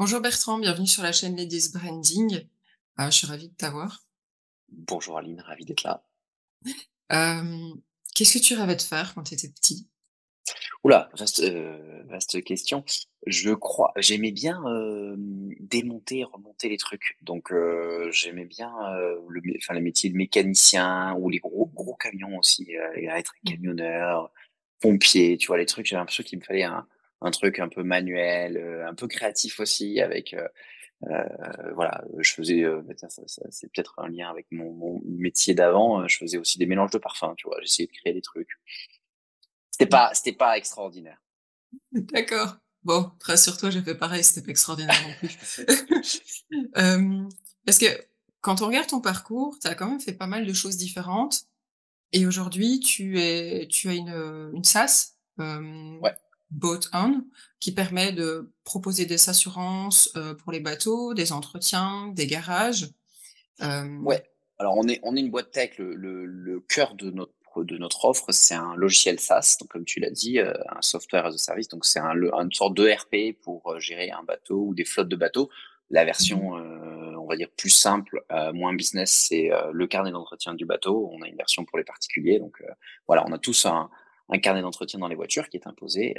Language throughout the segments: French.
Bonjour Bertrand, bienvenue sur la chaîne Ladies Branding. Je suis ravie de t'avoir. Bonjour Aline, ravi d'être là. Hem, Qu'est-ce que tu rêvais de faire quand tu étais petit? Oula, vaste question. Je crois j'aimais bien, démonter et remonter les trucs. Donc, j'aimais bien, les métiers de mécanicien ou les gros camions aussi, et être Mmh. camionneur, pompier, tu vois? Les trucs, j'avais l'impression qu'il me fallait un truc un peu manuel, un peu créatif aussi avec, voilà, je faisais, bah, tiens, ça c'est peut-être un lien avec mon métier d'avant, je faisais aussi des mélanges de parfums, tu vois? J'essayais de créer des trucs. C'était pas extraordinaire. D'accord. Bon, rassure-toi, j'ai fait pareil, c'était pas extraordinaire non plus. Hem, Parce que quand on regarde ton parcours, tu as quand même fait pas mal de choses différentes et aujourd'hui tu as une SaaS, Ouais, Boat On, qui permet de proposer des assurances, pour les bateaux, des entretiens, des garages. Hem ouais. Alors on est une boîte tech, le cœur de notre offre, c'est un logiciel SaaS, donc comme tu l'as dit, un software as a service, donc c'est une sorte d'ERP pour, gérer un bateau ou des flottes de bateaux. La Mmh. version, on va dire plus simple, moins business, c'est, le carnet d'entretien du bateau. On a une version pour les particuliers, donc, voilà, on a tous un carnet d'entretien dans les voitures qui est imposé,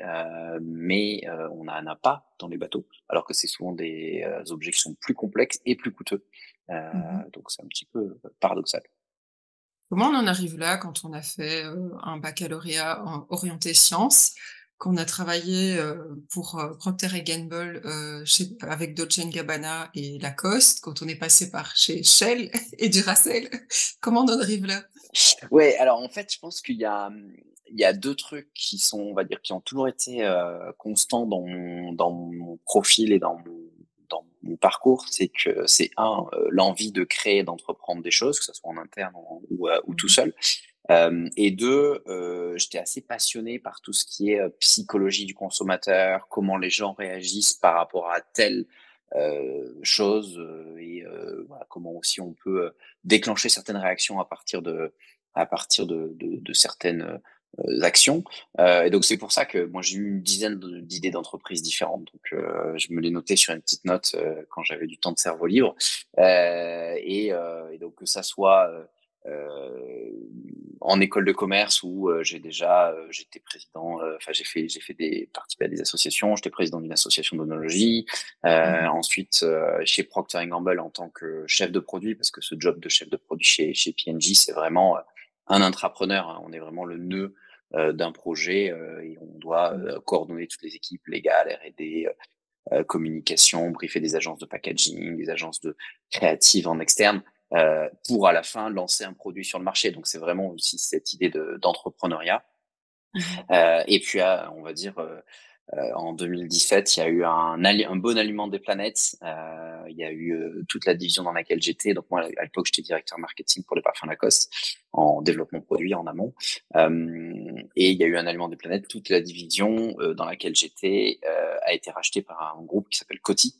mais, on en a pas dans les bateaux, alors que c'est souvent des, objets qui sont plus complexes et plus coûteux. Mmh. Donc c'est un petit peu, paradoxal. Comment on en arrive là quand on a fait, un baccalauréat en orienté sciences, qu'on a travaillé, pour, Procter& et Gamble, chez avec Dolce& Gabbana et Lacoste, quand on est passé par chez Shell et Duracell? Comment on en arrive là? Ouais, alors en fait, je pense il y a 2 trucs qui sont, on va dire, qui ont toujours été, constants dans mon profil et dans mon parcours. C'est que c'est un, l'envie de créer, d'entreprendre des choses, que ce soit en interne ou tout Mmh. seul. Et 2, j'étais assez passionné par tout ce qui est, psychologie du consommateur, comment les gens réagissent par rapport à telle, chose, et voilà, comment aussi on peut, déclencher certaines réactions à partir de certaines, actions. Et donc c'est pour ça que moi j'ai eu une dizaine d'idées d'entreprises différentes. Donc, je me les notais sur une petite note, quand j'avais du temps de cerveau libre. Et donc que ça soit, en école de commerce où, j'étais président, enfin j'ai fait des participé à des associations. J'étais président d'une association d'onologie. Mmh. Ensuite, chez Procter& Gamble en tant que chef de produit, parce que ce job de chef de produit chez P&G, c'est vraiment, un intrapreneur, hein. On est vraiment le nœud, d'un projet, et on doit, Mmh. coordonner toutes les équipes légales, R&D, communication, briefer des agences de packaging, des agences de créatives en externe, pour à la fin lancer un produit sur le marché. Donc c'est vraiment aussi cette idée d'entrepreneuriat. Mmh. Et puis, on va dire, en 2017, il y a eu un bon alignement des planètes. Il y a eu, toute la division dans laquelle j'étais. Donc moi, à l'époque, j'étais directeur marketing pour les parfums Lacoste, en développement produit, en amont. Et il y a eu un alignement des planètes. Toute la division, dans laquelle j'étais, a été rachetée par un groupe qui s'appelle Coty.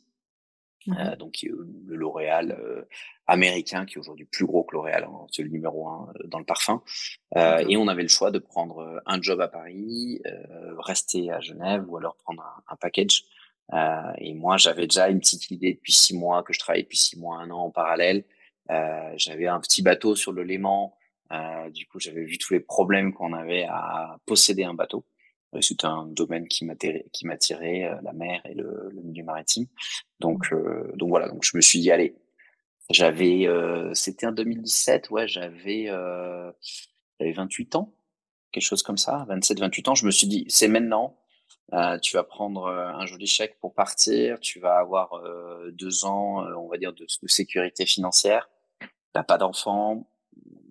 Mmh. Donc le L'Oréal, américain, qui est aujourd'hui plus gros que L'Oréal, hein, c'est le numéro un, dans le parfum. D'accord. Et on avait le choix de prendre, un job à Paris, rester à Genève ou alors prendre un package. Et moi, j'avais déjà une petite idée depuis 6 mois, que je travaillais depuis 6 mois, 1 an en parallèle. J'avais un petit bateau sur le Léman. Du coup, j'avais vu tous les problèmes qu'on avait à posséder un bateau. C'était un domaine qui m'attirait, la mer et le milieu maritime. Mmh. Donc voilà, donc je me suis dit: «Allez». C'était en 2017, ouais, j'avais 28 ans, quelque chose comme ça, 27-28 ans. Je me suis dit: «C'est maintenant, tu vas prendre, un joli chèque pour partir, tu vas avoir, 2 ans, on va dire de sécurité financière. T'as pas d'enfant,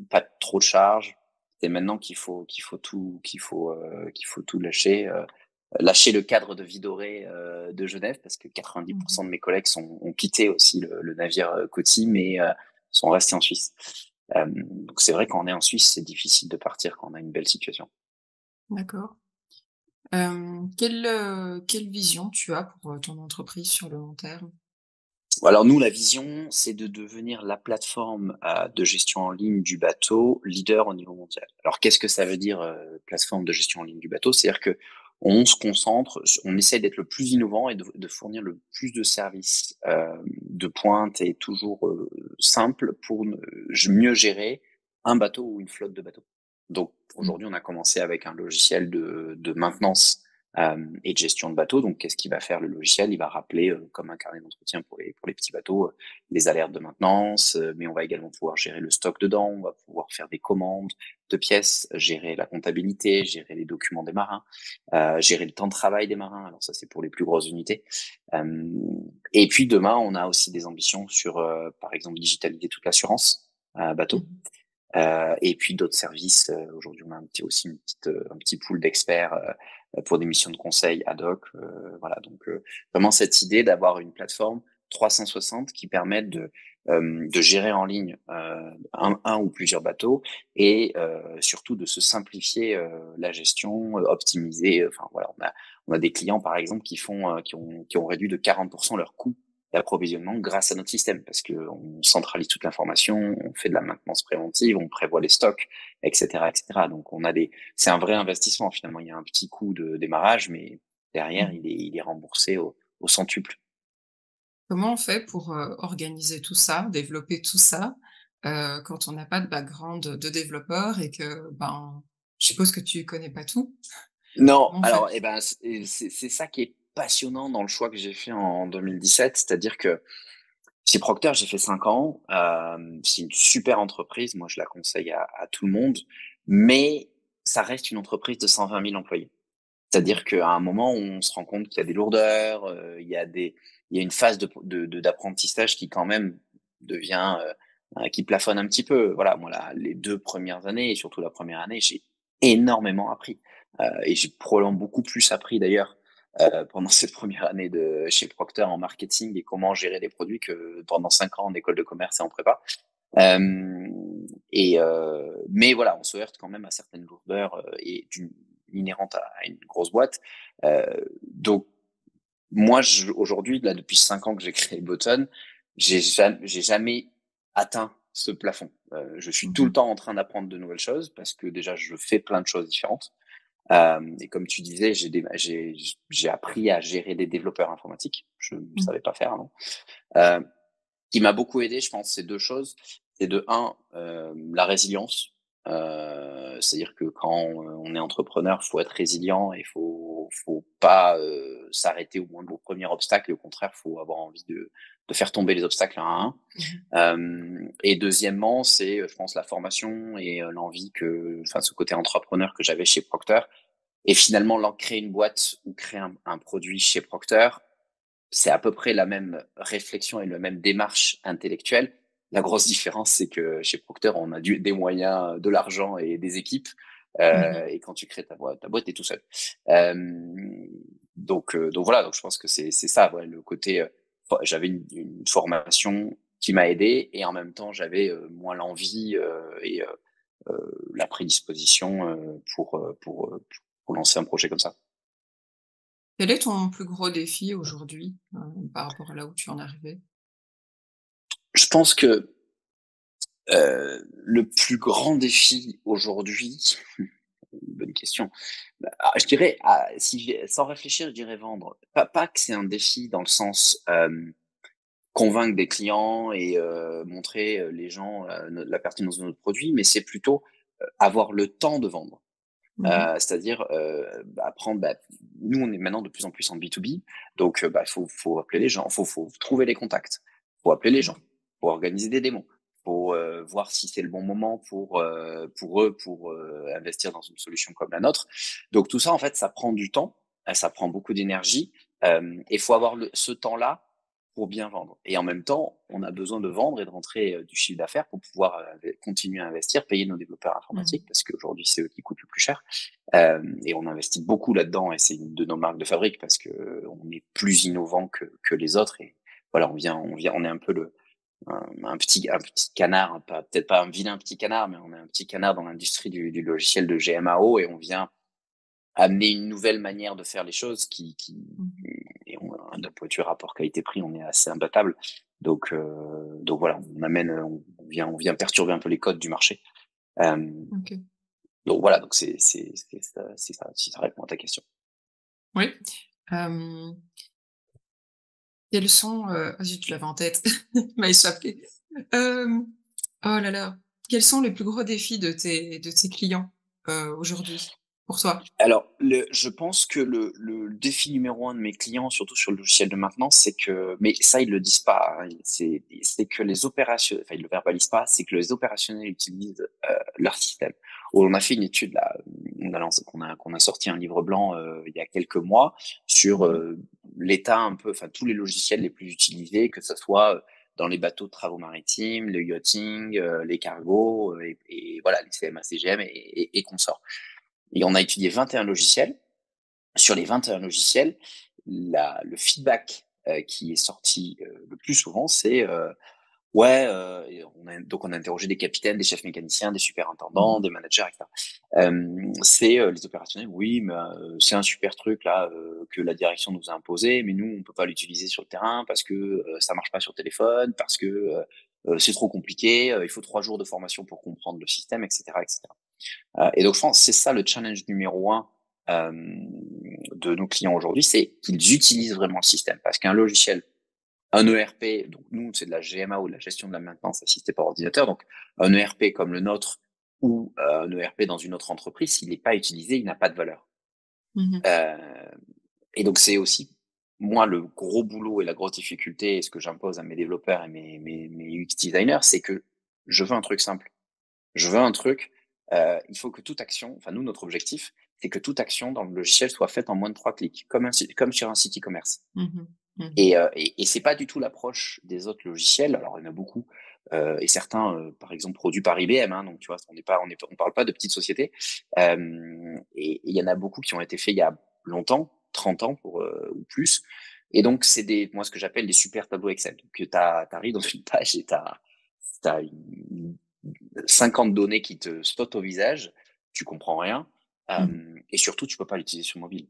pas trop de charges. C'est maintenant qu'il faut tout lâcher, lâcher le cadre de vie doré, de Genève», parce que 90 Mmh. de mes collègues ont quitté aussi le navire, Coty, mais, sont restés en Suisse. Donc c'est vrai, quand on est en Suisse, c'est difficile de partir quand on a une belle situation. D'accord. Quelle vision tu as pour, ton entreprise sur le long terme? Alors nous, la vision, c'est de devenir la plateforme, de gestion en ligne du bateau leader au niveau mondial. Alors qu'est-ce que ça veut dire, plateforme de gestion en ligne du bateau? C'est-à-dire que on se concentre, on essaie d'être le plus innovant et de fournir le plus de services de pointe et toujours simple pour mieux gérer un bateau ou une flotte de bateaux. Donc Mmh. aujourd'hui, on a commencé avec un logiciel de maintenance et de gestion de bateau. Donc qu'est-ce qu'il va faire le logiciel? Il va rappeler comme un carnet d'entretien pour les petits bateaux les alertes de maintenance, mais on va également pouvoir gérer le stock dedans, on va pouvoir faire des commandes de pièces, gérer la comptabilité, gérer les documents des marins, gérer le temps de travail des marins. Alors ça, c'est pour les plus grosses unités. Et puis demain, on a aussi des ambitions sur, par exemple, digitaliser toute l'assurance bateau. Mmh. Et puis d'autres services. Aujourd'hui, on a aussi un petit pool d'experts pour des missions de conseil ad hoc. Voilà, donc vraiment cette idée d'avoir une plateforme 360 qui permette de gérer en ligne un ou plusieurs bateaux et surtout de se simplifier la gestion, optimiser. Enfin voilà, on a des clients par exemple qui ont réduit de 40% leur coût d'approvisionnement grâce à notre système parce que on centralise toute l'information, on fait de la maintenance préventive, on prévoit les stocks, etc., etc. Donc c'est un vrai investissement finalement. Il y a un petit coût de démarrage, mais derrière Mmh. il est remboursé au centuple. Comment on fait pour, organiser tout ça, développer tout ça, quand on n'a pas de background de développeur et que, ben, je suppose que tu connais pas tout? Non, Comment on fait? alors, c'est ça qui est passionnant dans le choix que j'ai fait en 2017, c'est-à-dire que chez Procter, j'ai fait 5 ans. C'est une super entreprise. Moi, je la conseille à tout le monde, mais ça reste une entreprise de 120 000 employés. C'est-à-dire qu'à un moment, on se rend compte qu'il y a des lourdeurs, il y a une phase d'apprentissage qui quand même devient, qui plafonne un petit peu. Voilà, moi, les 2 premières années et surtout la première année, j'ai énormément appris, et j'ai probablement beaucoup plus appris d'ailleurs, pendant cette première année de chez Procter en marketing et comment gérer les produits que pendant 5 ans en école de commerce et en prépa. Hem Mais voilà, on se heurte quand même à certaines lourdeurs, et inhérentes à une grosse boîte. Donc moi, aujourd'hui, là, depuis 5 ans que j'ai créé Button, j'ai jamais atteint ce plafond. Je suis tout le Mmh. temps en train d'apprendre de nouvelles choses parce que déjà, je fais plein de choses différentes. Et comme tu disais, j'ai appris à gérer des développeurs informatiques. Je ne Mmh. savais pas faire avant. Heu qui m'a beaucoup aidé, je pense, c'est 2 choses. C'est de un, la résilience, c'est-à-dire que quand on est entrepreneur, faut être résilient et faut pas, s'arrêter au moindre premier obstacle et au contraire, faut avoir envie de faire tomber les obstacles un à un. Mmh. Et deuxièmement, c'est, je pense la formation et l'envie ce côté entrepreneur que j'avais chez Procter et finalement créer une boîte ou créer un produit chez Procter, c'est à peu près la même réflexion et la même démarche intellectuelle. La grosse différence, c'est que chez Procter, on a des moyens, de l'argent et des équipes, Mmh. et quand tu crées ta boîte, tu es tout seul. Hem, donc voilà, donc je pense que c'est ça, ouais, le côté, j'avais une formation qui m'a aidé et en même temps, j'avais, moi l'envie, et la prédisposition, pour lancer un projet comme ça. Quel est ton plus gros défi aujourd'hui, par rapport à là où tu en es arrivé? Je pense que le plus grand défi aujourd'hui, bonne question. Je dirais, sans réfléchir, je dirais vendre. Pas que c'est un défi dans le sens, convaincre des clients et montrer, les gens, la pertinence de notre produit, mais c'est plutôt, avoir le temps de vendre. Mmh. C'est-à-dire, nous, on est maintenant de plus en plus en B2B, donc faut appeler les gens, faut trouver les contacts, faut appeler les gens, faut organiser des démos, faut, voir si c'est le bon moment pour eux, investir dans une solution comme la nôtre. Donc tout ça, en fait, ça prend du temps, ça prend beaucoup d'énergie, et faut avoir ce temps-là pour bien vendre et en même temps, on a besoin de vendre et de rentrer, du chiffre d'affaires pour pouvoir, continuer à investir, payer nos développeurs Mmh. informatiques parce qu'aujourd'hui, c'est eux qui coûtent le plus cher. Et on investit beaucoup là-dedans et c'est une de nos marques de fabrique parce que on est plus innovant que les autres et voilà, on est un peu un petit canard, peut-être pas un vilain petit canard, mais on est un petit canard dans l'industrie du logiciel de GMAO et on vient amener une nouvelle manière de faire les choses Mmh. et d'un point de vue rapport qualité-prix, on est assez imbattable. Donc voilà, on vient perturber un peu les codes du marché. Hem, OK. donc voilà, donc c'est ça, si ça répond à ta question. Oui. Hem, quels sont, ah zut, je l'avais en tête, il m'a échappé. Hem, oh là là, quels sont les plus gros défis de tes clients, aujourd'hui, pour toi? Alors, je pense que le défi numéro un de mes clients, surtout sur le logiciel de maintenance, c'est que mais ça, ils le disent pas, hein, c'est que les ils le verbalisent pas, c'est que les opérationnels utilisent, leur système. On a fait une étude là, qu'on a sorti un livre blanc, il y a quelques mois sur, Mmh. l'état un peu enfin tous les logiciels les plus utilisés, que ce soit, dans les bateaux de travaux maritimes, le yachting, les cargos, et voilà, les CMA CGM et consorts. Et on a étudié 21 logiciels. Sur les 21 logiciels, le feedback qui est sorti le plus souvent, c'est ouais, et on a interrogé des capitaines, des chefs mécaniciens, des superintendants, Mmh. des managers, etc. C'est les opérationnels, oui, mais c'est un super truc là que la direction nous a imposé, mais nous, on peut pas l'utiliser sur le terrain parce que ça marche pas sur téléphone, parce que c'est trop compliqué, il faut 3 jours de formation pour comprendre le système, etc., etc. Et donc je pense que c'est ça le challenge numéro un de nos clients aujourd'hui, c'est qu'ils utilisent vraiment le système. Parce qu'un logiciel, un ERP, donc nous, c'est de la GMA ou de la gestion de la maintenance assistée par ordinateur, donc un ERP comme le nôtre ou un ERP dans une autre entreprise, s'il n'est pas utilisé, il n'a pas de valeur. Mmh. Heu et donc c'est aussi, moi, le gros boulot et la grosse difficulté et ce que j'impose à mes développeurs et mes UX designers, c'est que je veux un truc simple. Je veux un truc, il faut que toute action enfin nous, notre objectif, c'est que toute action dans le logiciel soit faite en moins de 3 clics, comme sur un site e-commerce. Mmh. Mmh. Et c'est pas du tout l'approche des autres logiciels. Alors il y en a beaucoup, et certains, par exemple produits par IBM, hein, donc tu vois? On parle pas de petites sociétés. Et il y en a beaucoup qui ont été faits il y a longtemps, 30 ans ou plus. Et donc c'est des moi ce que j'appelle des super tableaux Excel. Donc tu arrives dans une page et tu as une 50 données qui te sautent au visage, tu comprends rien, Mmh. et surtout tu peux pas l'utiliser sur mobile.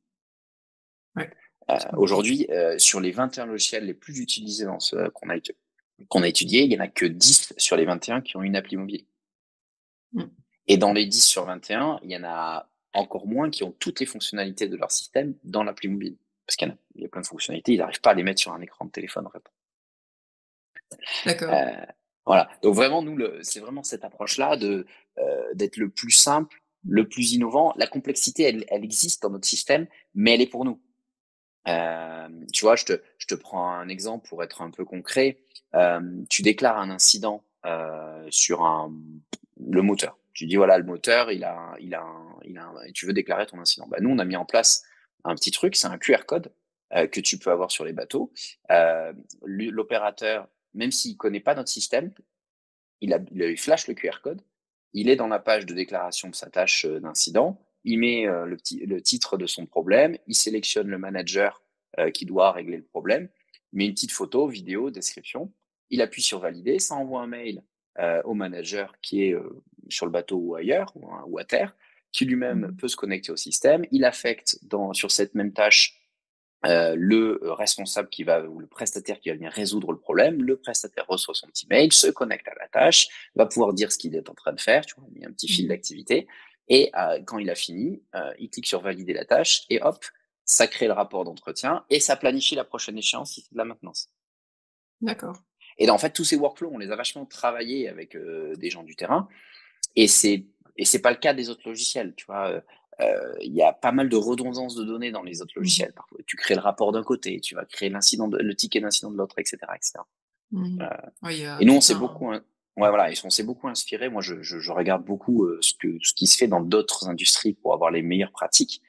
Ouais. C'est compliqué. Aujourd'hui, sur les 21 logiciels les plus utilisés dans ce qu'on a étudié, il y en a que 10 sur les 21 qui ont une appli mobile. Mmh. Et dans les 10 sur 21, il y en a encore moins qui ont toutes les fonctionnalités de leur système dans l'appli mobile. Parce qu'il y a plein de fonctionnalités, ils n'arrivent pas à les mettre sur un écran de téléphone, en fait. D'accord. Heu, voilà, donc vraiment nous c'est vraiment cette approche-là d'être le plus simple, le plus innovant. La complexité, elle existe dans notre système, mais elle est pour nous. Tu vois, je te prends un exemple pour être un peu concret. Tu déclares un incident sur le moteur. Tu dis voilà, le moteur, et tu veux déclarer ton incident. Bah, nous, on a mis en place un petit truc, c'est un QR code que tu peux avoir sur les bateaux. L'opérateur, même s'il connaît pas notre système, il flash le QR code. Il est dans la page de déclaration de sa tâche d'incident. Il met le titre de son problème. Il sélectionne le manager qui doit régler le problème. Il met une petite photo, vidéo, description. Il appuie sur valider. Ça envoie un mail au manager qui est sur le bateau ou ailleurs ou à terre, qui lui-même Mmh. peut se connecter au système. Il affecte sur cette même tâche le responsable ou le prestataire qui va venir résoudre le problème. Le prestataire reçoit son petit mail, se connecte à la tâche, va pouvoir dire ce qu'il est en train de faire, tu vois? Il y a un petit fil Mmh. d'activité et quand il a fini, il clique sur valider la tâche et hop, ça crée le rapport d'entretien et ça planifie la prochaine échéance si c'est de la maintenance. D'accord. Et en fait, tous ces workflows, on les a vachement travaillés avec, des gens du terrain et c'est pas le cas des autres logiciels, tu vois? Il y a pas mal de redondance de données dans les autres Mmh. logiciels. Parfois, tu crées le rapport d'un côté, tu vas créer le ticket d'incident de l'autre, et cetera, et cetera. Mmh. Heu Ouais, il y a et nous, tout un ouais, voilà, et on s'est beaucoup inspiré. Moi, je regarde beaucoup, ce qui se fait dans d'autres industries pour avoir les meilleures pratiques.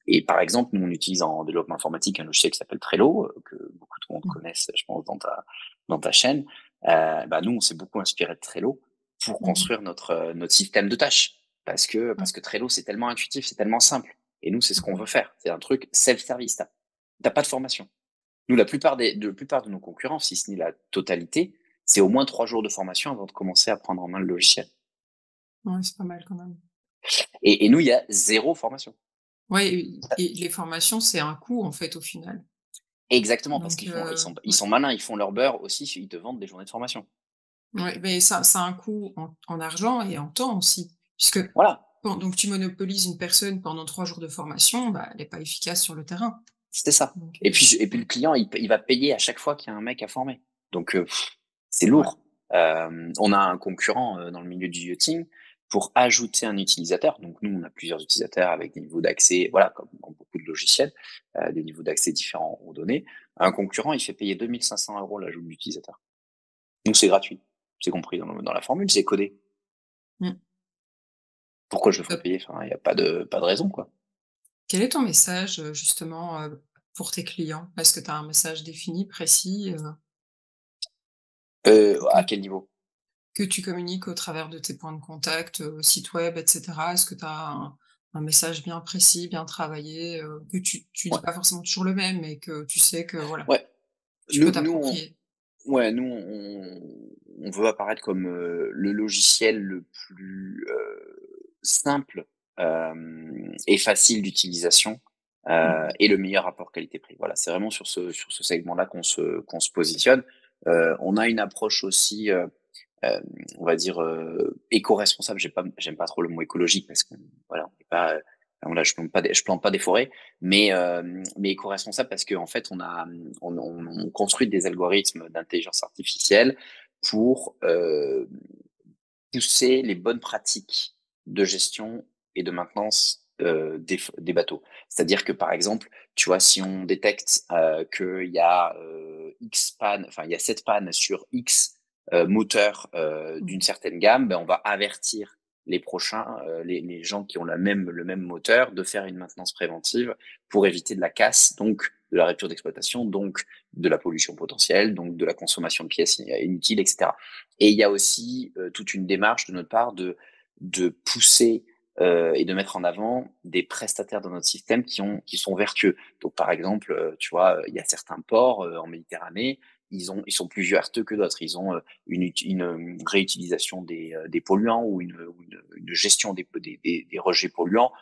Et par exemple, nous, on utilise en développement informatique un logiciel qui s'appelle Trello, que beaucoup de monde mmh. connaissent, je pense, dans ta chaîne. Bah, nous, on s'est beaucoup inspiré de Trello pour Mmh. construire notre système de tâches. Parce que Ouais. parce que Trello, c'est tellement intuitif, c'est tellement simple. Et nous, c'est ce qu'on Mmh. veut faire. C'est un truc self-service. Tu pas de formation. Nous, la plupart de nos concurrents, si ce n'est la totalité, c'est au moins 3 jours de formation avant de commencer à prendre en main le logiciel. Ouais, c'est pas mal quand même. Et nous, il y a zéro formation. Ouais, et les formations, c'est un coût, en fait, au final. Exactement, parce Donc qu'ils font ils sont ils ouais. sont malins, ils font leur beurre aussi, ils te vendent des journées de formation. Ouais, mais ça a un coût en argent et en temps aussi, puisque Voilà. Bon, donc tu monopolises une personne pendant 3 jours de formation, bah, elle est pas efficace sur le terrain. C'était ça. Donc Et puis le client, il va payer à chaque fois qu'il y a un mec à former. Donc, c'est ouais. lourd. On a un concurrent, dans le milieu du yachting pour ajouter un utilisateur. Donc nous, on a plusieurs utilisateurs avec des niveaux d'accès, voilà, comme dans beaucoup de logiciels, des niveaux d'accès différents aux données. Un concurrent, il fait payer 2 500 € l'ajout d'utilisateur. Nous, c'est gratuit. C'est compris dans la formule, c'est codé. Mmh. Pourquoi je le ferais Top. payer? Enfin, il y a pas de raison, quoi. Quel est ton message, justement, pour tes clients? Est-ce que tu as un message défini, précis, À que quel niveau? que tu communiques au travers de tes points de contact, site web et cetera? Est-ce que tu as un message bien précis, bien travaillé, que tu dis Ouais, pas forcément toujours le même, mais que tu sais que voilà, ouais. tu peux Nous t'approprier? on veut apparaître comme, le logiciel le plus, simple, et facile d'utilisation, Mmh. et le meilleur rapport qualité-prix. Voilà, c'est vraiment sur ce segment-là qu'on se positionne. On a une approche aussi, hem, on va dire, éco-responsable. J'aime pas trop le mot écologique parce qu'on voilà, on n'est pas, voilà, je plante pas des forêts, mais éco-responsable parce qu'en fait, on construit des algorithmes d'intelligence artificielle pour, pousser les bonnes pratiques de gestion et de maintenance, des bateaux. C'est-à-dire que, par exemple, tu vois, si on détecte, qu'il y a, X pannes, enfin, il y a 7 pannes sur X, moteurs, d'une Mmh. certaine gamme, ben, on va avertir les prochains, les gens qui ont le même moteur, de faire une maintenance préventive pour éviter de la casse, donc de la rupture d'exploitation, donc de la pollution potentielle, donc de la consommation de pièces inutiles, et cetera. Et il y a aussi, toute une démarche de notre part de pousser, et de mettre en avant des prestataires dans notre système qui sont vertueux. Donc par exemple, tu vois, il y a certains ports, en Méditerranée, ils sont plus vertueux que d'autres. Ils ont, réutilisation des polluants ou une gestion des rejets polluants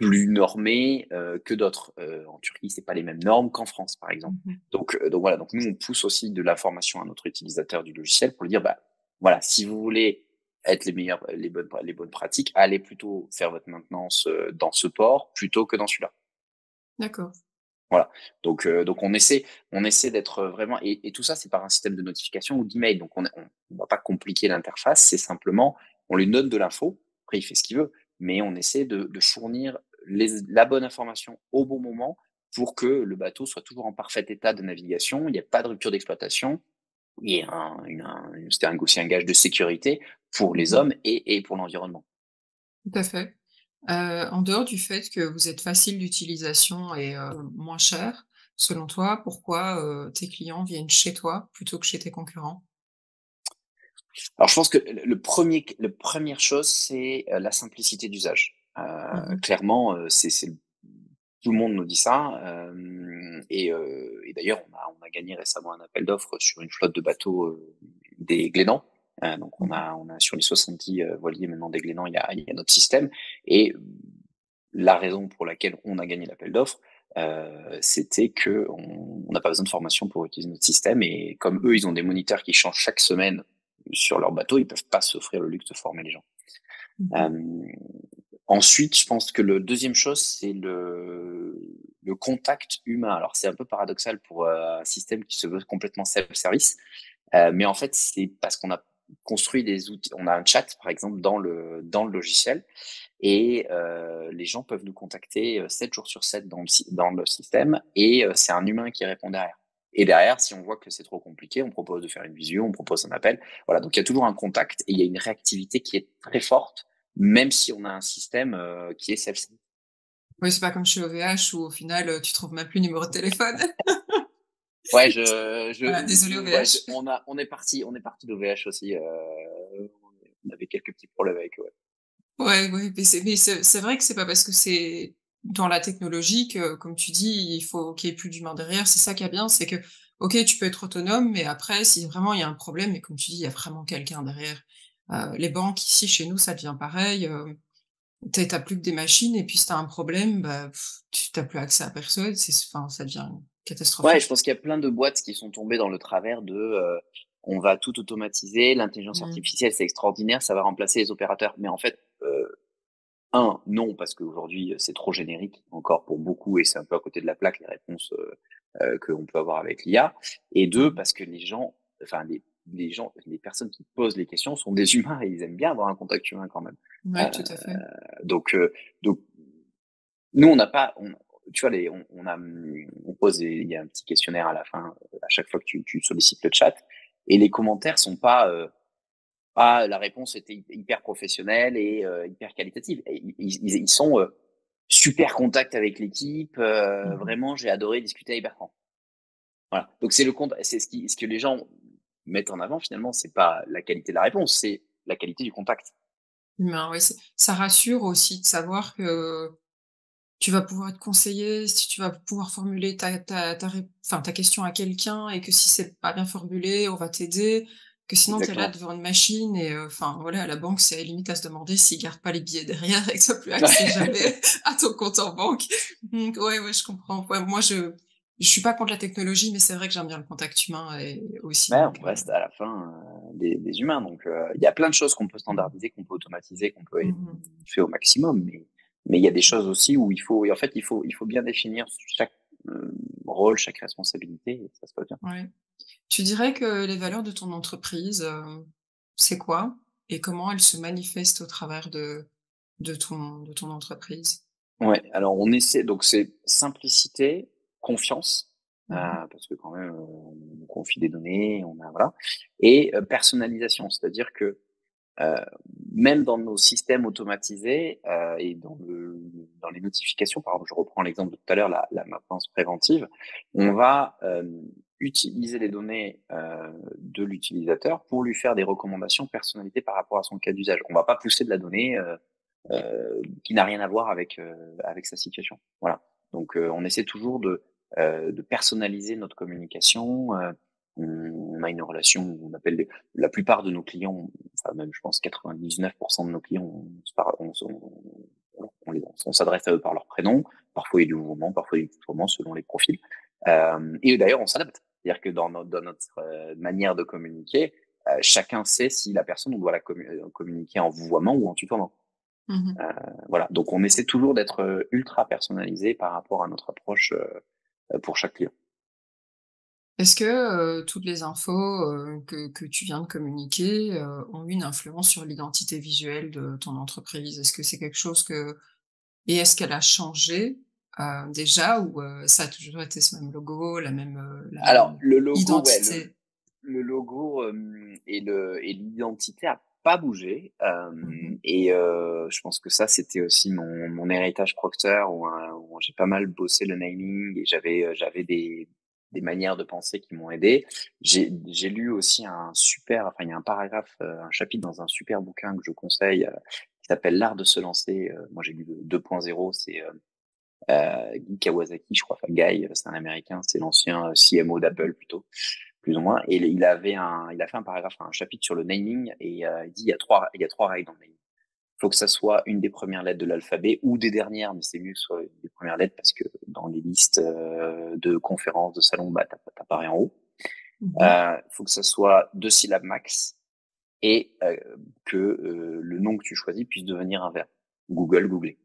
plus normée, que d'autres. En Turquie, c'est pas les mêmes normes qu'en France, par exemple. Mmh. Donc voilà, donc nous, on pousse aussi de l'information à notre utilisateur du logiciel pour lui dire, bah, voilà, si vous voulez être les bonnes pratiques, allez plutôt faire votre maintenance, dans ce port plutôt que dans celui-là. D'accord. Voilà. Donc on essaie d'être vraiment, et tout ça, c'est par un système de notification ou d'email. Donc on va pas compliquer l'interface, c'est simplement, on lui donne de l'info, après il fait ce qu'il veut, mais on essaie de fournir la bonne information au bon moment pour que le bateau soit toujours en parfait état de navigation, il n'y a pas de rupture d'exploitation, et c'était aussi un gage de sécurité pour les Mmh. hommes et pour l'environnement. Tout à fait. En dehors du fait que vous êtes facile d'utilisation et moins cher, selon toi, pourquoi, tes clients viennent chez toi plutôt que chez tes concurrents? Alors je pense que le première chose, c'est, la simplicité d'usage. Mmh. Clairement, c'est tout le monde nous dit ça, et d'ailleurs on a gagné récemment un appel d'offres sur une flotte de bateaux, des Glénans. Donc Mmh. on a sur les 70, voiliers maintenant des Glénans, il y a notre système, et la raison pour laquelle on a gagné l'appel d'offres, c'était qu'on n'a pas besoin de formation pour utiliser notre système, et comme eux, ils ont des moniteurs qui changent chaque semaine sur leur bateau, ils peuvent pas s'offrir le luxe de former les gens. Mmh. Hem, Ensuite, je pense que le deuxième chose, c'est le contact humain. Alors c'est un peu paradoxal pour, un système qui se veut complètement self-service, mais en fait, c'est parce qu'on a construit des outils, on a un chat, par exemple, dans le logiciel, et les gens peuvent nous contacter, 7 jours sur 7 dans le système, et c'est un humain qui répond derrière. Et derrière, si on voit que c'est trop compliqué, on propose de faire une visio, on propose un appel. Voilà, donc il y a toujours un contact et il y a une réactivité qui est très forte, même si on a un système, qui est self-service. Oui, c'est pas comme chez OVH où au final, tu trouves même plus le numéro de téléphone. Ouais, Voilà, désolé ouais, OVH. on est parti d'OVH aussi, on avait quelques petits problèmes avec eux, ouais. Ouais, ouais, mais c'est vrai que c'est pas parce que c'est dans la technologie que, comme tu dis, il faut qu'il y ait plus d'humain derrière. C'est ça qui est bien, c'est que, OK, tu peux être autonome, mais après, si vraiment il y a un problème et comme tu dis, il y a vraiment quelqu'un derrière. Les banques ici, chez nous, ça devient pareil, tu plus que des machines et puis si tu un problème, bah, tu tu plus accès à personne, enfin, ça devient Ouais, catastrophique. je pense qu'il y a plein de boîtes qui sont tombées dans le travers de, on va tout automatiser, l'intelligence Mmh. artificielle, c'est extraordinaire, ça va remplacer les opérateurs. Mais en fait, Non, parce qu'aujourd'hui, c'est trop générique encore pour beaucoup et c'est un peu à côté de la plaque les réponses qu'on peut avoir avec l'IA. Et deux, Mmh. parce que les personnes qui posent les questions sont des humains et ils aiment bien avoir un contact humain quand même. Ouais, tout à fait. Donc, euh, donc nous, on n'a pas, tu vois, on pose, il y a un petit questionnaire à la fin, à chaque fois que tu sollicites le chat, et les commentaires sont pas, la réponse était hyper professionnelle et hyper qualitative. Et ils sont super contact avec l'équipe, Mmh. vraiment, j'ai adoré discuter avec Bertrand. Voilà. Donc c'est le compte, c'est ce que les gens mettent en avant finalement, c'est pas la qualité de la réponse, c'est la qualité du contact. Ben, ouais, ça rassure aussi de savoir que tu vas pouvoir être conseillé, si tu vas pouvoir formuler ta question à quelqu'un et que si c'est pas bien formulé, on va t'aider, que sinon tu es là Exactement. devant une machine et enfin voilà, à la banque, c'est limite à se demander s'ils gardent pas les billets derrière et que tu as plus accès jamais à ton compte en banque. Donc ouais, ouais, je comprends. Ouais, moi je suis pas contre la technologie, mais c'est vrai que j'aime bien le contact humain et aussi Ouais, donc on reste à la fin des humains. Donc, il y a plein de choses qu'on peut mmh. standardiser, qu'on peut automatiser, qu'on peut Mmh mh. faire au maximum. Mais il y a des choses aussi où et en fait, il faut bien définir chaque rôle, chaque responsabilité, et ça se passe bien. Ouais. Tu dirais que les valeurs de ton entreprise, c'est quoi? Et comment elles se manifestent au travers de ton entreprise? Ouais, alors on essaie, donc c'est simplicité, confiance, Mmh. parce que quand même, on confie des données, voilà, et personnalisation. C'est-à-dire que Heu, même dans nos systèmes automatisés, et dans les notifications, par exemple, je reprends l'exemple de tout à l'heure, la maintenance préventive, on va, utiliser les données, de l'utilisateur pour lui faire des recommandations personnalisées par rapport à son cas d'usage. On va pas pousser de la donnée, qui n'a rien à voir avec sa situation. Voilà. Donc, on essaie toujours de personnaliser notre communication. On a une relation, on appelle la plupart de nos clients, enfin même je pense 99% de nos clients, on s'adresse à eux par leur prénom. Parfois il y a du mouvement, parfois il y a du tutoiement selon les profils. Et d'ailleurs on s'adapte. C'est-à-dire que dans notre manière de communiquer, chacun sait si la personne, on doit communiquer en vouvoiement ou en tutoiement. Mmh. Voilà, donc on essaie toujours d'être ultra personnalisé par rapport à notre approche pour chaque client. Est-ce que, toutes les infos, que tu viens de communiquer, ont une influence sur l'identité visuelle de ton entreprise? Est-ce que c'est quelque chose que et est-ce qu'elle a changé, déjà ou, ça a toujours été ce même logo, la même Alors le logo, ouais, identité? le logo et l'identité a pas bougé. Mmh. Je pense que ça, c'était aussi mon héritage Procter où j'ai pas mal bossé le naming et j'avais des manières de penser qui m'ont aidé. J'ai lu aussi enfin il y a un paragraphe, un chapitre dans un super bouquin que je conseille, qui s'appelle L'art de se lancer. Moi j'ai lu le 2.0, c'est Guy Kawasaki, je crois, enfin Guy, c'est un Américain, c'est l'ancien CMO d'Apple plutôt, plus ou moins. Et il a fait un paragraphe, un chapitre sur le naming et il dit il y a trois règles dans le naming. Il faut que ça soit une des premières lettres de l'alphabet ou des dernières, mais c'est mieux que ce soit une des premières lettres parce que dans les listes de conférences, de salons, bah, t'apparais en haut. Mmh. Il faut que ça soit 2 syllabes max et que le nom que tu choisis puisse devenir un verbe. Googler.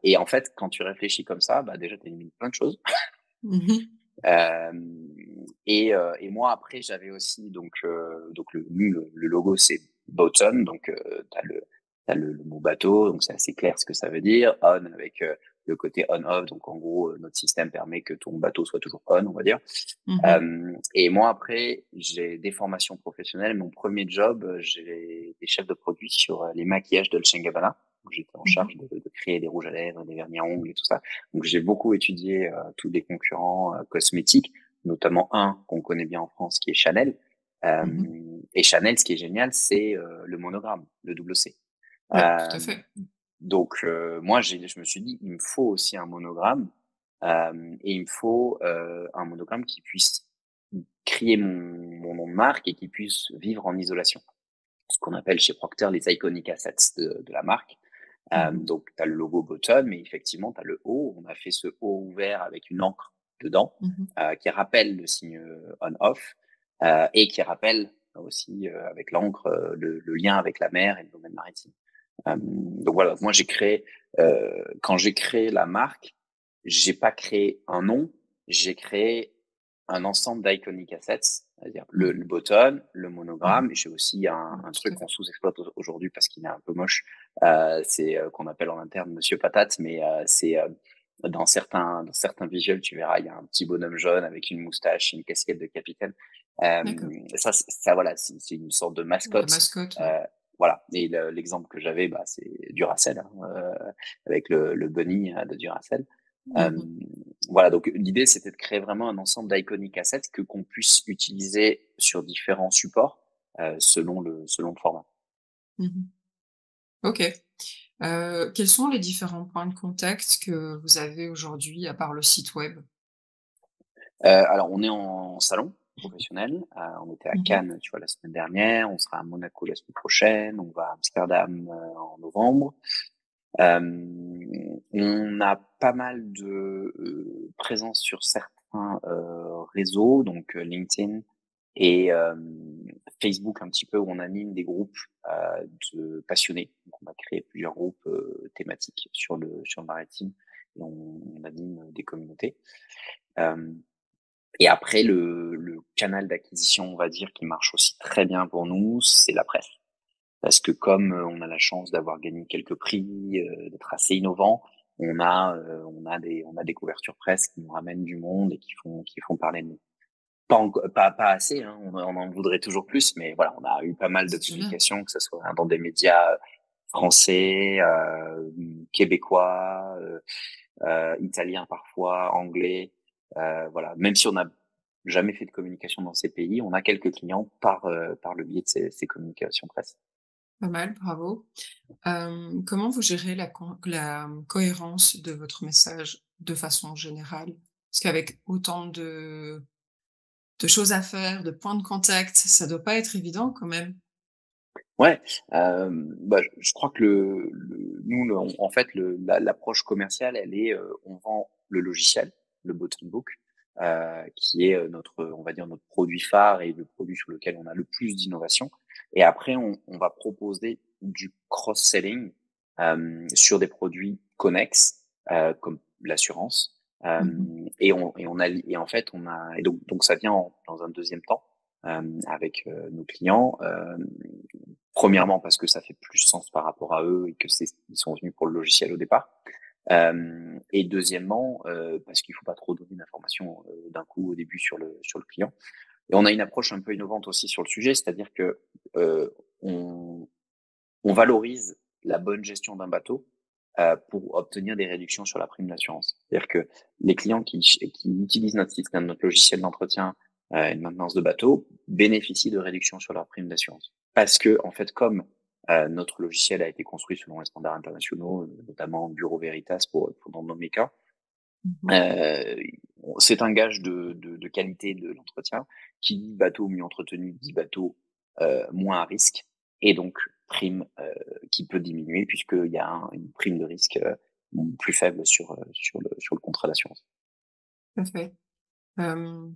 Et en fait, quand tu réfléchis comme ça, bah, déjà, tu élimines plein de choses. Mmh mh. Et moi, après, j'avais aussi donc le logo, c'est Boaton, donc t'as le mot bateau, donc c'est assez clair ce que ça veut dire. On avec le côté on-off, donc en gros, notre système permet que ton bateau soit toujours on, on va dire. Mmh. Et moi, après, j'ai des formations professionnelles. Mon premier job, j'ai été chef de produit sur les maquillages Dolce& Gabbana. Donc, j'étais en Mmh. charge de créer des rouges à lèvres, des vernis à ongles et tout ça. Donc, j'ai beaucoup étudié tous les concurrents cosmétiques, notamment un qu'on connaît bien en France, qui est Chanel. Mmh. Et Chanel, ce qui est génial, c'est le monogramme, le double C. Ouais, tout Euh, à fait. donc, moi, je me suis dit, il me faut aussi un monogramme, et il me faut un monogramme qui puisse crier mon nom de marque et qui puisse vivre en isolation. Ce qu'on appelle chez Procter les iconic assets de la marque. Mmh. Donc, tu as le logo Bottom, mais effectivement, tu as le O. On a fait ce O ouvert avec une encre dedans, Mmh. qui rappelle le signe on-off, et qui rappelle aussi avec l'encre le lien avec la mer et le domaine maritime. Donc voilà, moi quand j'ai créé la marque, j'ai pas créé un nom, j'ai créé un ensemble d'iconic assets, c'est-à-dire Mmh. le button, le Mmh. monogramme. Et j'ai aussi Ouais, un tout truc à qu'on fait. sous-exploite aujourd'hui parce qu'il est un peu moche, c'est qu'on appelle en interne Monsieur Patate, mais c'est dans certains visuels, tu verras, il y a un petit bonhomme jaune avec une moustache, une casquette de capitaine. D'accord. Ça voilà, c'est une sorte de La mascotte. mascotte, ouais. Euh, voilà. Et l'exemple que j'avais, bah, c'est Duracell, hein, avec le bunny de Duracell. Mmh Euh, mh. voilà, donc l'idée, c'était de créer vraiment un ensemble d'iconic assets que qu'on puisse utiliser sur différents supports selon le format. Mmh. OK. Quels sont les différents points de contact que vous avez aujourd'hui à part le site web? Alors, on est en salon professionnel. On était à Mmh mh. Cannes, tu vois, la semaine dernière. On sera à Monaco la semaine prochaine. On va à Amsterdam en novembre. On a pas mal de présence sur certains réseaux, donc LinkedIn et Facebook un petit peu, où on anime des groupes de passionnés. Donc on a créé plusieurs groupes thématiques sur le maritime et on anime des communautés. Euh, et après, le canal d'acquisition, on va dire, qui marche aussi très bien pour nous, c'est la presse. Parce que comme on a la chance d'avoir gagné quelques prix, d'être assez innovant, on a des couvertures presse qui nous ramènent du monde et qui font parler de nous. Pas assez, hein, on en voudrait toujours plus, mais voilà, on a eu pas mal de C'est déjà bien. publications, que ce soit dans des médias français, québécois, italiens parfois, anglais, voilà. Même si on n'a jamais fait de communication dans ces pays, on a quelques clients par le biais de ces communications presse. Pas mal, bravo. Comment vous gérez la cohérence de votre message de façon générale? Parce qu'avec autant de choses à faire, de points de contact, ça doit pas être évident quand même? Ouais, bah, je crois que nous, en fait, l'approche commerciale, elle est, on vend le logiciel, le Button Book, qui est, on va dire notre produit phare et le produit sur lequel on a le plus d'innovation. Et après, on va proposer du cross-selling, sur des produits connexes, comme l'assurance. Mmh mh. Et en fait, donc ça vient dans un deuxième temps, avec, nos clients, premièrement parce que ça fait plus sens par rapport à eux et que ils sont venus pour le logiciel au départ. Et deuxièmement, parce qu'il faut pas trop donner d'informations d'un coup au début sur le client. Et on a une approche un peu innovante aussi sur le sujet, c'est-à-dire que on, on valorise la bonne gestion d'un bateau pour obtenir des réductions sur la prime d'assurance. C'est-à-dire que les clients qui utilisent notre système, notre logiciel d'entretien et de maintenance de bateau bénéficient de réductions sur leur prime d'assurance. Parce que, en fait, comme notre logiciel a été construit selon les standards internationaux, notamment Bureau Veritas pour dans nos cas, Mmh. euh, c'est un gage de qualité de l'entretien. Qui dit bateau mieux entretenu dit bateau moins à risque et donc prime qui peut diminuer puisqu'il y a une prime de risque plus faible sur le contrat d'assurance. Tout à fait. Hem,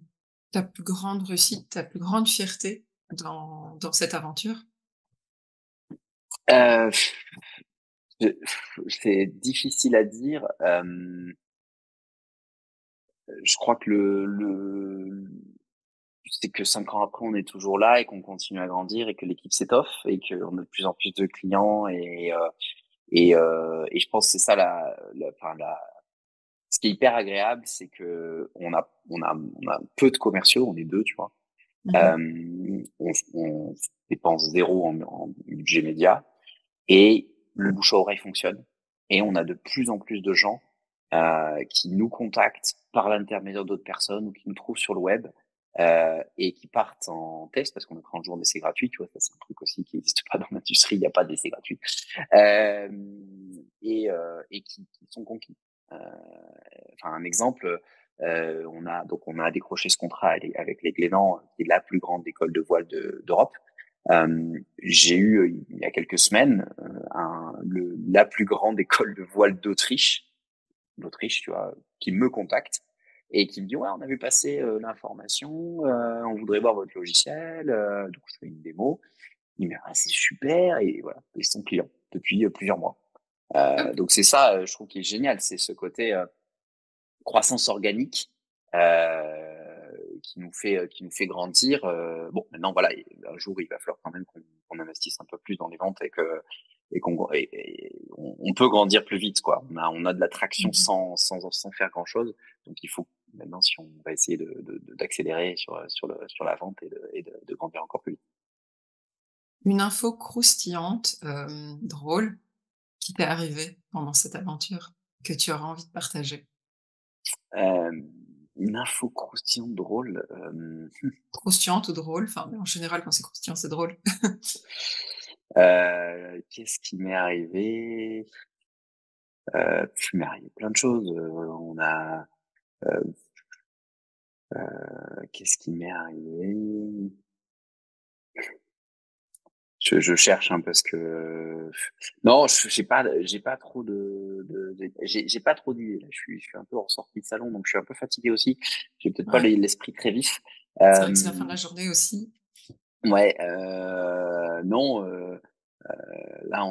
Ta plus grande réussite, ta plus grande fierté dans cette aventure? Euh, c'est difficile à dire. Je crois que c'est que 5 ans après, on est toujours là et qu'on continue à grandir et que l'équipe s'étoffe et qu'on a de plus en plus de clients et je pense que c'est ça ce qui est hyper agréable, c'est que on a peu de commerciaux, on est 2, tu vois. Mmh. On dépense zéro en budget média et le bouche à oreille fonctionne et on a de plus en plus de gens qui nous contactent par l'intermédiaire d'autres personnes ou qui nous trouvent sur le web et qui partent en test parce qu'on a 30 jours d'essai gratuit, tu vois, ça c'est un truc aussi qui n'existe pas dans l'industrie, il n'y a pas d'essai gratuit, euh, et qui sont conquis. Euh, enfin, un exemple, on a décroché ce contrat avec les Glénans, qui est la plus grande école de voile d'Europe. J'ai eu il y a quelques semaines la plus grande école de voile d'Autriche, tu vois, qui me contacte et qui me dit ouais, on a vu passer l'information, on voudrait voir votre logiciel, du coup je fais une démo Il me dit: «Ah, c'est super» et voilà, ils sont clients depuis, plusieurs mois. Hop. Donc c'est ça, je trouve qui est génial, c'est ce côté, croissance organique, qui nous fait grandir, bon maintenant voilà, un jour il va falloir quand même qu'on investisse un peu plus dans les ventes et on peut grandir plus vite quoi. On a de la traction Mmh. sans faire grand chose, donc il faut maintenant si on va essayer d'accélérer sur la vente et de grandir encore plus vite. Une info croustillante, drôle, qui t'est arrivée pendant cette aventure, que tu auras envie de partager? Une info croustillante drôle, Croustillante ou drôle, enfin, en général, quand c'est croustillant, c'est drôle. qu'est-ce qui m'est arrivé? Il m'est arrivé plein de choses, heu, qu'est-ce qui m'est arrivé? Je cherche, hein, parce que non, j'ai pas trop j'ai pas trop d'idées là. Je suis un peu en sortie de salon, donc je suis un peu fatigué aussi. J'ai peut-être pas Ouais, l'esprit très vif. c'est vrai que c'est la fin de la journée aussi. Ouais, non, là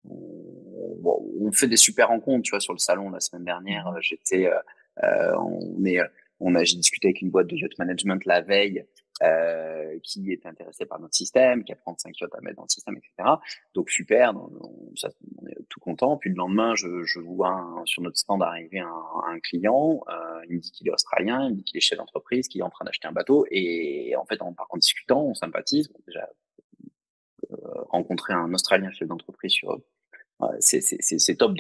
on fait des super rencontres, tu vois? Sur le salon la semaine dernière, Mmh. on est, j'ai discuté avec une boîte de yacht management la veille, qui était intéressée par notre système, qui a 35 yachts à mettre dans le système, et cetera. Donc super, on est tout content. Puis le lendemain, je vois sur notre stand arriver un client, il me dit qu'il est australien, il me dit qu'il est chef d'entreprise, qu'il est en train d'acheter un bateau et en fait, en discutant, on sympathise. Bon, déjà, rencontrer un Australien chef d'entreprise c'est top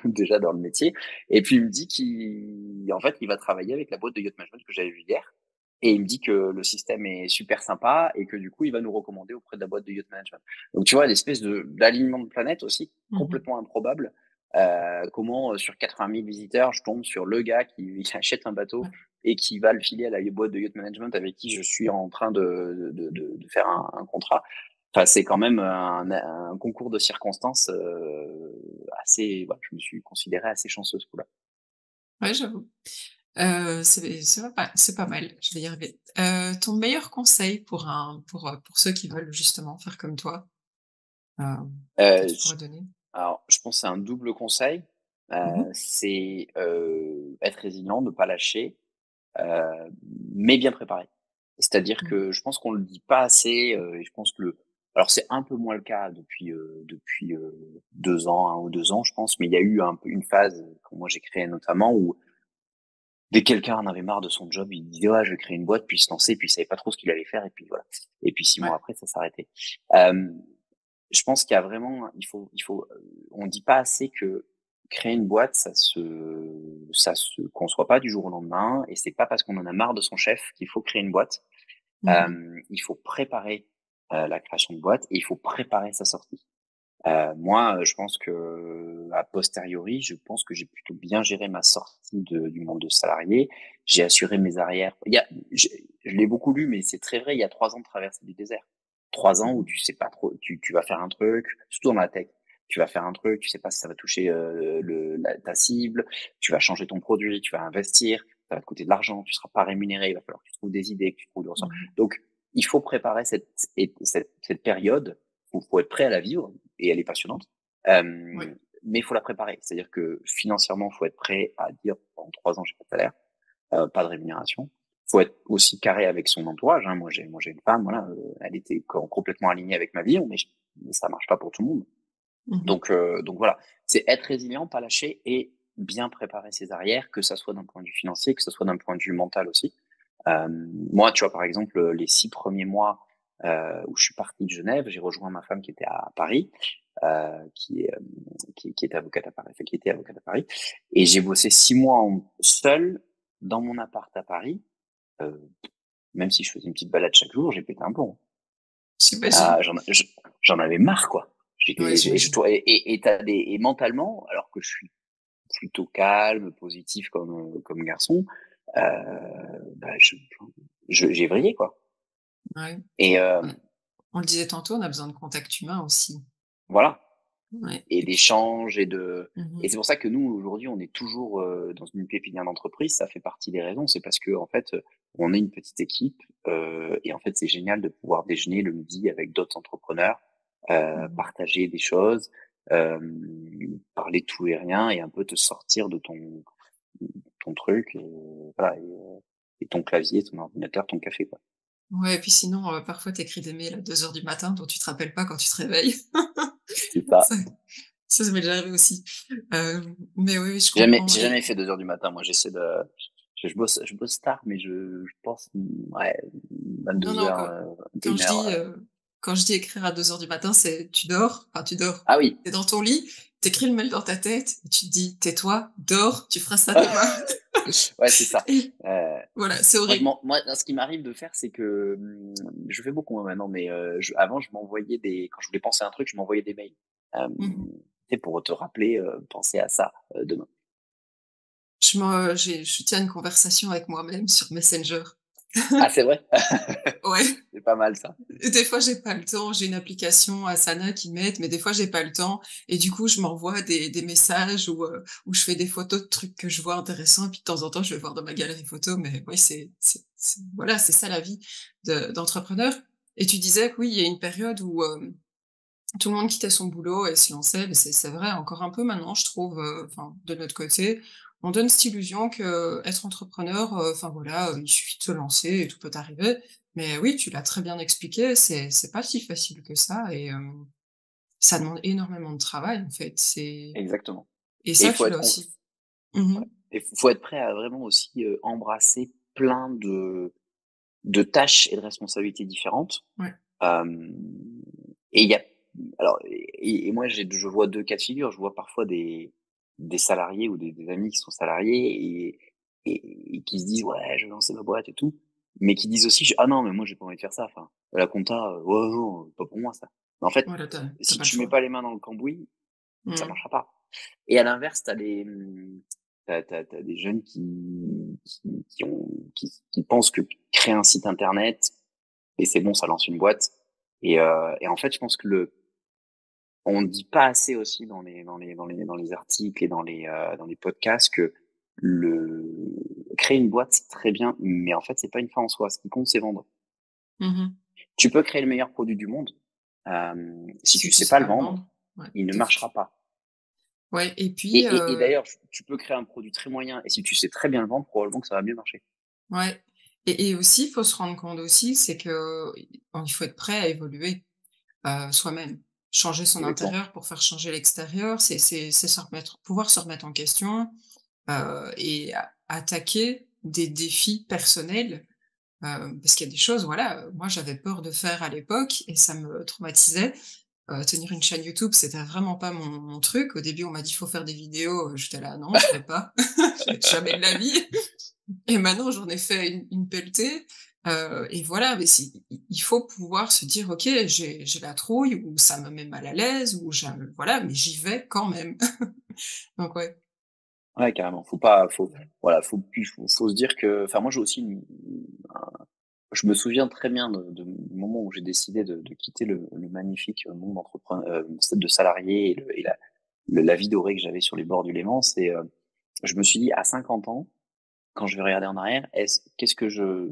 déjà dans le métier. Et puis il me dit en fait, il va travailler avec la boîte de yacht management que j'avais vue hier. Et il me dit que le système est super sympa et que du coup, il va nous recommander auprès de la boîte de yacht management. Donc tu vois, l'espèce d'alignement de planète aussi, Mmh. complètement improbable. Comment sur 80 000 visiteurs, je tombe sur le gars qui achète un bateau Ouais. et qui va le filer à la boîte de yacht management avec qui je suis en train de faire un contrat. Enfin, c'est quand même un concours de circonstances, assez voilà, je me suis considéré assez chanceux ce coup-là. Ouais, j'avoue. C'est pas mal, je vais y arriver. Ton meilleur conseil pour ceux qui veulent justement faire comme toi, heu, que tu Je pourrais donner? alors je pense que c'est un double conseil, Mmh. c'est, être résilient, ne pas lâcher, heu, mais bien préparé. C'est-à-dire Mmh. que je pense qu'on le dit pas assez, et je pense que alors c'est un peu moins le cas depuis, 2 ans, 1 ou 2 ans je pense, mais il y a eu un peu une phase, que moi j'ai créée notamment où dès que quelqu'un en avait marre de son job, il disait: «Ouais, je vais créer une boîte», puis il se lançait, puis il savait pas trop ce qu'il allait faire et puis voilà. Et puis 6 mois Ouais. après, ça s'arrêtait. Hem, je pense qu'il y a vraiment on dit pas assez que créer une boîte, ça se conçoit pas du jour au lendemain et c'est pas parce qu'on en a marre de son chef qu'il faut créer une boîte. Mmh. Il faut préparer, la création de boîte et il faut préparer sa sortie. Moi, je pense qu'à posteriori, je pense que j'ai plutôt bien géré ma sortie du monde de salarié. J'ai assuré mes arrières. Je l'ai beaucoup lu, mais c'est très vrai. Il y a 3 ans de traversée du désert. 3 ans où Mmh. tu sais pas trop, tu vas faire un truc, surtout dans la tech. Tu vas faire un truc, tu sais pas si ça va toucher ta cible. Tu vas changer ton produit, tu vas investir, ça va te coûter de l'argent, tu seras pas rémunéré. Il va falloir que tu trouves des idées, que tu trouves du ressort. Mmh. Donc, il faut préparer cette période. Faut être prêt à la vivre et elle est passionnante. Oui. Mais il faut la préparer. C'est-à-dire que financièrement, il faut être prêt à dire pendant 3 ans, j'ai pas de salaire, pas de rémunération. Il faut être aussi carré avec son entourage. Hein. Moi, j'ai une femme, voilà, elle était complètement alignée avec ma vision, mais ça marche pas pour tout le monde. Mmh. Donc voilà, c'est être résilient, pas lâcher et bien préparer ses arrières, que ça soit d'un point de vue financier, que ce soit d'un point de vue mental aussi. Moi, tu vois, par exemple, les 6 premiers mois, où je suis parti de Genève, j'ai rejoint ma femme qui était à Paris, qui est, qui était avocate à Paris, enfin, qui était avocate à Paris et j'ai bossé 6 mois seul dans mon appart à Paris, heu, même si je faisais une petite balade chaque jour, j'ai pété un plomb. J'imagine. Ah, j'en avais marre, quoi. Ouais, J'étais je j'imagine. et tu des et mentalement, alors que je suis plutôt calme, positif comme garçon, bah, j'ai vrillé, quoi Ouais. et On le disait tantôt, on a besoin de contact humain aussi. voilà Ouais et et puis d'échanges et mmh. c'est pour ça que nous, aujourd'hui, on est toujours, dans une pépinière d'entreprise. Ça fait partie des raisons. C'est parce qu'en fait, on est une petite équipe et en fait, c'est génial de pouvoir déjeuner le midi avec d'autres entrepreneurs, Mmh. partager des choses, parler de tout et rien et un peu te sortir de ton truc et voilà et ton clavier, ton ordinateur, ton café, quoi. Ouais et puis sinon, parfois tu écris des mails à 2 heures du matin dont tu te rappelles pas quand tu te réveilles. C'est ça. Ça ça m'est déjà arrivé aussi. Mais oui, oui, je Jamais comprends j'ai et jamais fait 2 heures du matin. Moi, j'essaie de je bosse tard, mais je pense, ouais, non, vingt-deux non, heures quand 21:00, je dis, quand je dis écrire à 2 heures du matin, c'est tu dors, enfin tu dors, ah oui! tu es dans ton lit, tu écris le mail dans ta tête et tu te dis: «Tais-toi, dors, tu feras ça demain» Ouais, c'est ça. et Heu, voilà, c'est moi, horrible. ce qui m'arrive de faire, c'est que, je fais beaucoup, moi, maintenant, mais avant, je m'envoyais des quand je voulais penser à un truc, je m'envoyais des mails. Mmh mh. Tu sais, pour te rappeler, penser à ça, demain. Je tiens une conversation avec moi-même sur Messenger. Ah, c'est vrai? Ouais. C'est pas mal ça. Et des fois, j'ai pas le temps, j'ai une application Asana qui m'aide, mais des fois, j'ai pas le temps et du coup, je m'envoie des messages où je fais des photos de trucs que je vois intéressants et puis de temps en temps, je vais voir dans ma galerie photo, mais oui, c'est voilà, c'est ça la vie d'entrepreneur et tu disais que oui, il y a une période où, tout le monde quittait son boulot et se lançait, mais c'est vrai encore un peu maintenant, je trouve, enfin, de notre côté. On donne cette illusion qu'être entrepreneur, enfin voilà, il suffit de se lancer et tout peut arriver. Mais oui, tu l'as très bien expliqué, c'est pas si facile que ça et ça demande énormément de travail, en fait. C'est Exactement et et il ça, faut tu l'as être aussi. Mmh mh. ouais et faut être prêt à vraiment aussi, embrasser plein de tâches et de responsabilités différentes. Ouais. Hem et il y a alors et moi je vois 2 cas de figure. Je vois parfois des salariés ou des amis qui sont salariés et qui se disent: «Ouais, je vais lancer ma boîte et tout», mais qui disent aussi: «Ah non, mais moi j'ai pas envie de faire ça, enfin, la compta, ouais, non, pas pour moi ça». Mais en fait, Voilà, tu si pas le tu mets choix. pas les mains dans le cambouis, ça Mmh. marchera pas. Et à l'inverse, tu as des jeunes qui pensent que créer un site internet et c'est bon, ça lance une boîte et en fait, je pense que on ne dit pas assez aussi dans les articles et dans les podcasts que le créer une boîte, c'est très bien, mais en fait, c'est pas une fin en soi. Ce qui compte, c'est vendre. Mmh mh. Tu peux créer le meilleur produit du monde, si Si tu tu sais sais pas le pas le vendre, vendre, ouais, il ne tu es foutu. marchera pas. Ouais et puis, Et d'ailleurs, tu peux créer un produit très moyen et si tu sais très bien le vendre, probablement que ça va mieux marcher. ouais et aussi, il faut se rendre compte aussi, c'est que il faut être prêt à évoluer, soi-même. Changer son Exactement. intérieur pour faire changer l'extérieur, c'est se remettre pouvoir se remettre en question, et attaquer des défis personnels, parce qu'il y a des choses, voilà, moi j'avais peur de faire à l'époque et ça me traumatisait. Tenir une chaîne YouTube, c'était vraiment pas mon truc. Au début, on m'a dit: «Faut faire des vidéos», j'étais là: «Non, je vais pas, jamais de la vie». Et maintenant, j'en ai fait une pelletée, et voilà, mais il faut pouvoir se dire: «OK, j'ai la trouille» ou «Ça me met mal à l'aise» ou voilà, mais j'y vais quand même. Donc ouais. Ouais, carrément. Faut pas, faut, voilà, faut se dire que, enfin, moi, j'ai aussi je me souviens très bien du moment où j'ai décidé de quitter le magnifique monde de salarié la vie dorée que j'avais sur les bords du Léman. Je me suis dit, à 50 ans, quand je vais regarder en arrière, qu'est-ce que je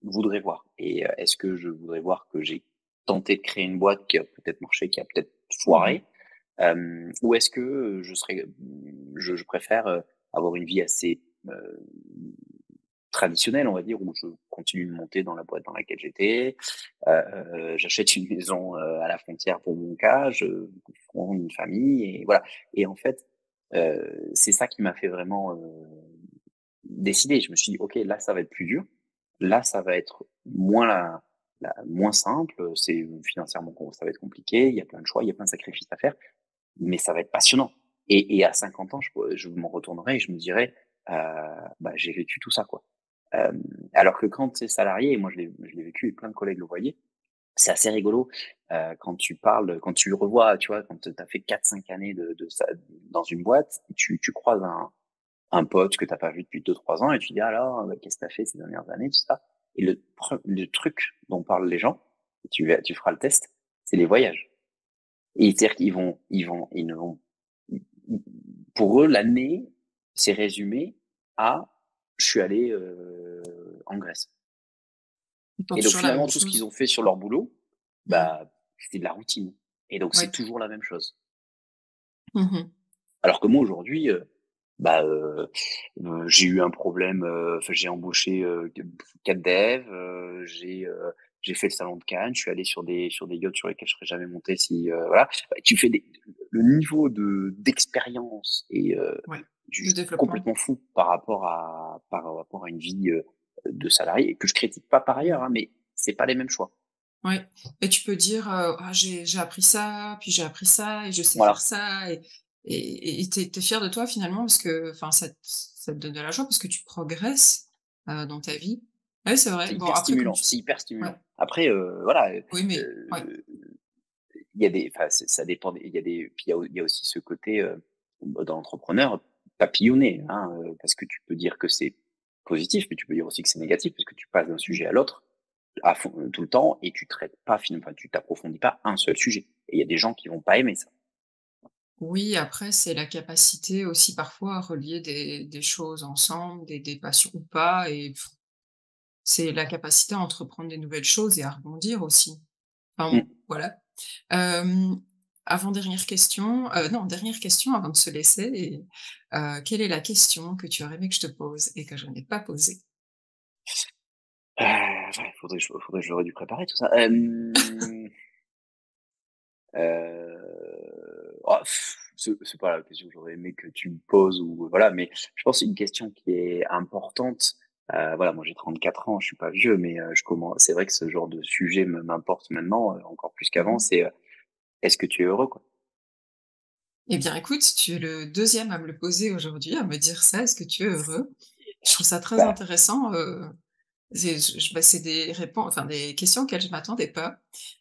voudrais voir? Et est-ce que je voudrais voir que j'ai tenté de créer une boîte qui a peut-être marché, qui a peut-être Mmh mh. foiré? Ou est-ce que je préfère avoir une vie assez traditionnelle, on va dire, où je continue de monter dans la boîte dans laquelle j'étais, j'achète une maison à la frontière pour mon cas, je fonde une famille et voilà. Et en fait, c'est ça qui m'a fait vraiment décider. Je me suis dit, ok, là ça va être plus dur, là ça va être moins simple, c'est financièrement ça va être compliqué, il y a plein de choix, il y a plein de sacrifices à faire mais ça va être passionnant. Et à 50 ans, je m'en retournerai et je me dirais, bah, j'ai vécu tout ça, quoi. Alors que quand tu es salarié, et moi je l'ai vécu et plein de collègues le voyaient, c'est assez rigolo, quand tu revois, tu vois, quand tu as fait 4 5 années de ça dans une boîte, tu croises un pote que tu pas vu depuis 2 3 ans et tu dis: «Alors, qu'est-ce que tu as fait ces dernières années?» tout ça. Et le truc dont parlent les gens, tu feras le test, c'est les voyages. Et c'est-à-dire ils ne vont pour eux, l'année, c'est résumé à: «Je suis allé, en Grèce. Ils font Et donc toujours la même finalement, tout ce qu'ils chose. ont fait sur leur boulot, Mmh. bah, c'était de la routine et donc c'est Ouais. toujours la même chose. Mmh. Alors que moi aujourd'hui, bah, j'ai eu un problème, enfin j'ai embauché, 4 devs, j'ai fait le salon de Cannes, je suis allé sur des yachts sur lesquels je serais jamais monté si, voilà. Bah, tu fais des le niveau d'expérience est, Ouais. De juste développement. complètement fou par rapport à une vie, de salarié et que je critique pas par ailleurs, Mmh. hein, mais c'est pas les mêmes choix. Ouais, et tu peux dire, «Ah j'ai appris ça, puis j'ai appris ça et je sais faire Voilà, ça» et tu es fier de toi finalement parce que enfin ça te donne de la joie parce que tu progresses, dans ta vie. Ouais, c'est vrai. Bon après comme tu c'est hyper ouais, stimulant. Après, voilà, oui mais ouais. il y a des enfin, ça dépend des il y a des puis il y a aussi ce côté, dans l'entrepreneur, papillonner, hein, parce que tu peux dire que c'est positif, mais tu peux dire aussi que c'est négatif, parce que tu passes d'un Mmh. sujet à l'autre à fond, tout le temps et tu traites pas enfin, tu t'approfondis pas un seul sujet et il y a des gens qui vont pas aimer ça. Oui, après c'est la capacité aussi parfois à relier des choses ensemble, des passions ou pas et c'est la capacité à entreprendre des nouvelles choses et à rebondir aussi. Enfin, Mmh. voilà. Hem, avant-dernière question, non, dernière question avant de se laisser et quelle est la question que tu aurais aimé que je te pose et que je n'ai pas posée? Ouais, faudrait que j'aurais dû préparer tout ça. Oh, c'est pas la question que j'aurais aimé que tu me poses ou voilà, mais je pense que c'est une question qui est importante. Voilà, moi j'ai 34 ans, je suis pas vieux, mais je commence c'est vrai que ce genre de sujet m'importe maintenant, encore plus qu'avant, Mmh. c'est, est-ce que tu es heureux, quoi? Eh bien écoute, tu es le deuxième à me le poser aujourd'hui, à me dire ça. Est-ce que tu es heureux? Je trouve ça très Bah, intéressant, c'est des réponses, enfin des questions auxquelles je m'attendais pas.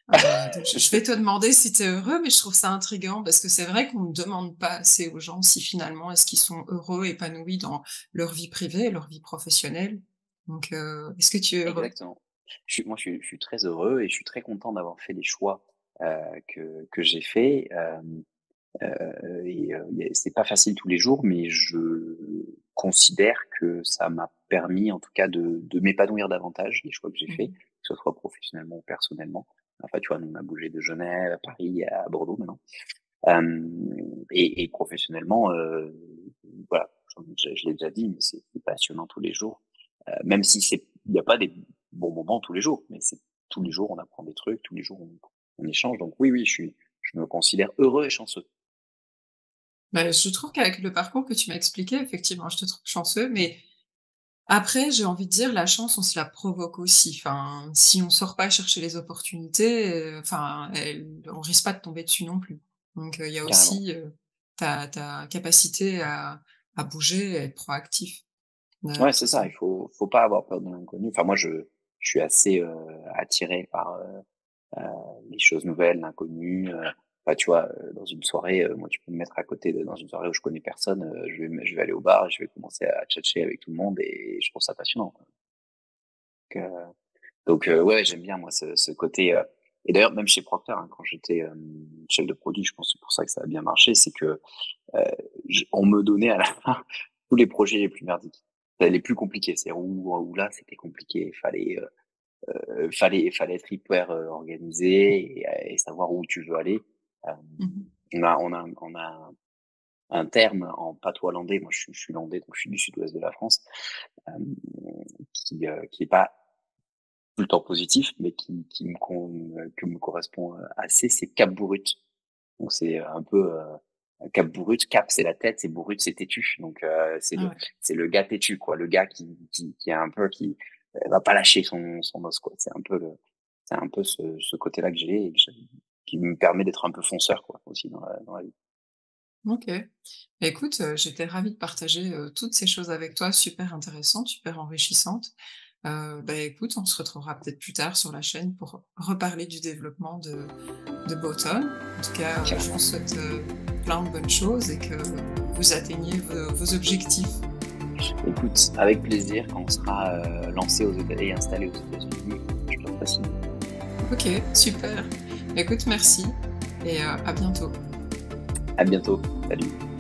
Donc je vais te demander si tu es heureux, mais je trouve ça intriguant parce que c'est vrai qu'on ne demande pas assez aux gens si finalement est-ce qu'ils sont heureux, épanouis dans leur vie privée et leur vie professionnelle. Donc est-ce que tu es heureux? exactement. Je suis très heureux et je suis très content d'avoir fait les choix, que j'ai faits, et c'est pas facile tous les jours, mais je considère que ça m'a permis, en tout cas, de m'épanouir davantage, les choix que j'ai faits, Mmh. que ce soit professionnellement ou personnellement. Enfin, tu vois, nous, on a bougé de Genève à Paris, à Bordeaux maintenant. Et professionnellement, voilà, je l'ai déjà dit, mais c'est passionnant tous les jours. Même si il n'y a pas des bons moments tous les jours, mais c'est tous les jours, on apprend des trucs, tous les jours, on échange. Donc oui, oui, je me considère heureux et chanceux. Bah, je trouve qu'avec le parcours que tu m'as expliqué, effectivement, je te trouve chanceux, mais après, j'ai envie de dire, la chance, on se la provoque aussi. Enfin, si on sort pas chercher les opportunités, enfin, on risque pas de tomber dessus non plus. Donc, il y a Carrément. aussi, ta capacité à bouger et être proactif. Ouais, c'est Tout ça. ça, faut pas avoir peur de l'inconnu. Enfin moi je suis assez, attiré par, les choses nouvelles, l'inconnu, enfin tu vois, dans une soirée, moi tu peux me mettre à côté dans une soirée où je connais personne, je vais aller au bar et je vais commencer à tchatcher avec tout le monde et je trouve ça passionnant, quoi. Donc, ouais, j'aime bien moi ce côté, et d'ailleurs même chez Procter, hein, quand j'étais, chef de produit, je pense que c'est pour ça que ça a bien marché, c'est que, heu, on me donnait à la fin tous les projets les plus merdiques, les plus compliqués. C'est où là, c'était compliqué. Fallait être hyper, organisé et savoir où tu veux aller. Hem, Mmh. on a un terme en patois landais. Moi, je suis landais, donc je suis du sud-ouest de la France, hem, qui est pas tout le temps positif, mais que me correspond, assez, c'est Cap Brut. Donc c'est un peu, Cap Brut, Cap c'est la tête, c'est Brut c'est têtu. Donc Ah ouais. c'est le gars têtu quoi, le gars qui est un peu va pas lâcher son os quoi. C'est un peu ce côté-là que j'ai et qui me permet d'être un peu fonceur quoi aussi dans la vie. OK. Bah, écoute, j'étais ravie de partager, toutes ces choses avec toi, super intéressantes, super enrichissantes. Bah, écoute, on se retrouvera peut-être plus tard sur la chaîne pour reparler du développement de Boton. En tout cas, je vous Carrément. souhaite, plein de bonnes choses et que vous atteigniez vos objectifs. Écoute, avec plaisir quand on sera, lancé aux Éta et installé aux États-Unis, je te ferai signe. OK, super. Écoute, merci et à bientôt. À bientôt. Salut.